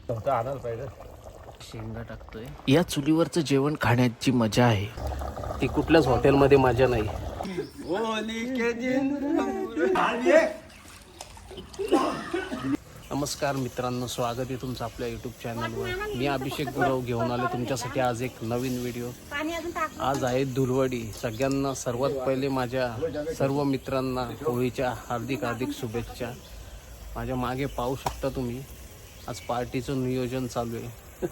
आणायला पाहिजे. शेंगा टाकतोय. या चुलीवरचं जेवण खाण्याची मजा आहे ती कुठल्याच हॉटेलमध्ये मजा नाही. नमस्कार मित्रांनो, स्वागत आहे तुमचं आपल्या यूट्यूब चॅनलवर. मी अभिषेक गुरव घेऊन आलो तुमच्यासाठी आज एक नवीन व्हिडिओ. आज आहे धुलवडी. सगळ्यांना सर्वात पहिले माझ्या सर्व मित्रांना होळीच्या हार्दिक हार्दिक शुभेच्छा. माझ्या मागे पाहू शकता तुम्ही, आज पार्टीचं नियोजन चालू आहे.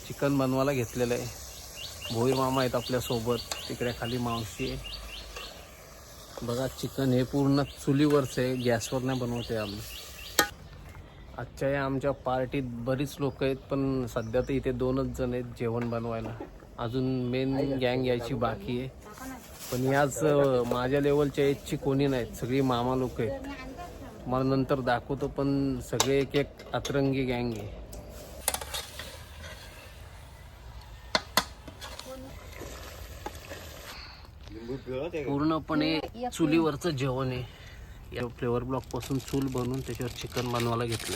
चिकन बनवायला घेतलेलं आहे. भोईर मामा आहेत आपल्यासोबत, तिकडे खाली मावशी आहे. बघा चिकन हे पूर्ण चुलीवरचं आहे, गॅसवर नाही बनवते आम्ही. आजच्या या आमच्या पार्टीत बरीच लोक आहेत, पण सध्या तर इथे 2च जण आहेत जेवण बनवायला. अजून मेन गँग यायची बाकी आहे, पण याच माझ्या लेवलच्या एजची कोणी नाहीत, सगळी मामा लोक आहेत. मला नंतर दाखवतो, पण सगळे एक एक अतरंगी गँग आहे. पूर्णपणे चुलीवरचं जेवण आहे. या फ्लेवर ब्लॉक पासून चूल बनवून त्याच्यावर चिकन बनवायला घेतलं.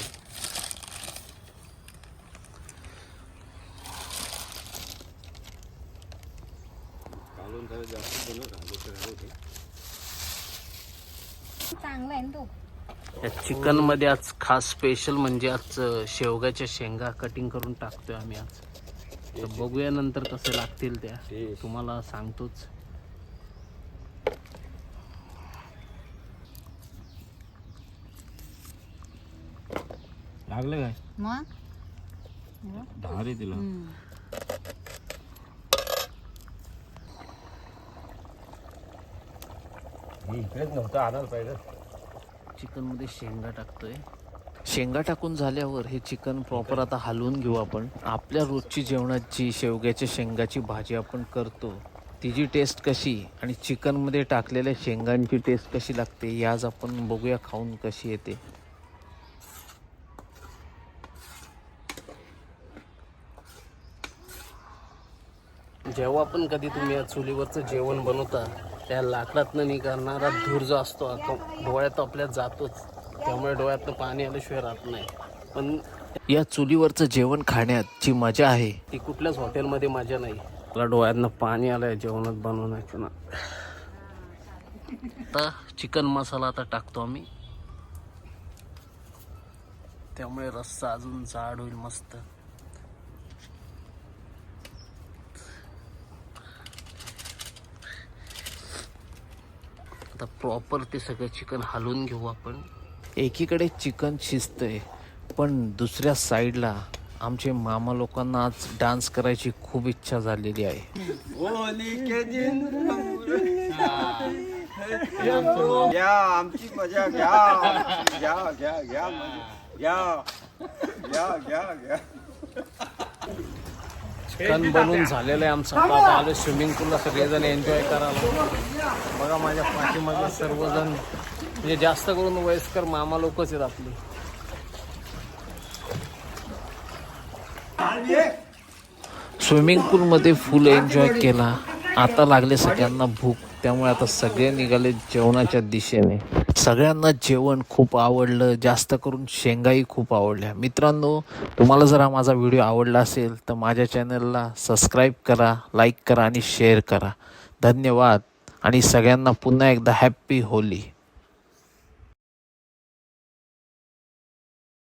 या चिकन मध्ये आज खास स्पेशल म्हणजे आज शेवगाच्या शेंगा कटिंग करून टाकतोय आम्ही आज. तर बघूया नंतर कसे लागतील त्या, तुम्हाला सांगतोच. लागलं काय मग धारे तिला. इकडेच नव्हतं, आणायला पाहिजे. चिकन मध्ये शेंगा टाकतोय. शेंगा टाकून झाल्यावर हे चिकन प्रॉपर आता हलवून घेऊ आपण. आपल्या रोजची जेवणाची शेवग्याच्या शेंगाची भाजी आपण करतो, तिची टेस्ट कशी आणि चिकन मध्ये टाकलेल्या शेंगांची टेस्ट कशी लागते, याच आपण बघूया खाऊन कशी येते. जेव्हा पण कधी तुम्ही या चुलीवरचं जेवण बनवता, त्या लाकडातनं निघणारा धूर जो असतो डोळ्यात आपल्या जातोच, त्यामुळे डोळ्यातनं पाणी आल्याशिवाय राहत नाही. पण या चुलीवरचं जेवण खाण्याची मजा आहे ती कुठल्याच हॉटेलमध्ये मजा नाही. मला डोळ्यातनं पाणी आलंय जेवणात बनवण्याचं ना. आता चिकन मसाला आता टाकतो आम्ही, त्यामुळे रस्सा अजून जाड होईल मस्त. आता प्रॉपर ते सगळं चिकन हलवून घेऊ आपण. एकीकडे चिकन शिजतंय, पण दुसऱ्या साईडला आमचे मामा लोकांना आज डान्स करायची खूप इच्छा झालेली आहे. आमची मजा घ्या घ्या घ्या घ्या घ्या घ्या घ्या घ्या. चिकन बनवून झालेलं आहे आमचं. आता आलो स्विमिंग पूलला सगळेजण एन्जॉय करायला. बघा माझ्या पाठीमागे सर्वजण, म्हणजे जास्त करून वयस्कर मामा लोकच आहेत आपली. स्विमिंग पूलमध्ये फुल एन्जॉय केला. आता लागले सगळ्यांना भूक, त्यामुळे आता सगळे निघाले जेवणाच्या दिशेने. सगळ्यांना जेवण खूप आवडलं, जास्त करून शेंगाही खूप आवडल्या. मित्रांनो, तुम्हाला जर हा माझा व्हिडिओ आवडला असेल तर माझ्या चॅनलला सबस्क्राईब करा, लाईक करा आणि शेअर करा. धन्यवाद आणि सगळ्यांना पुन्हा एकदा हॅप्पी होली.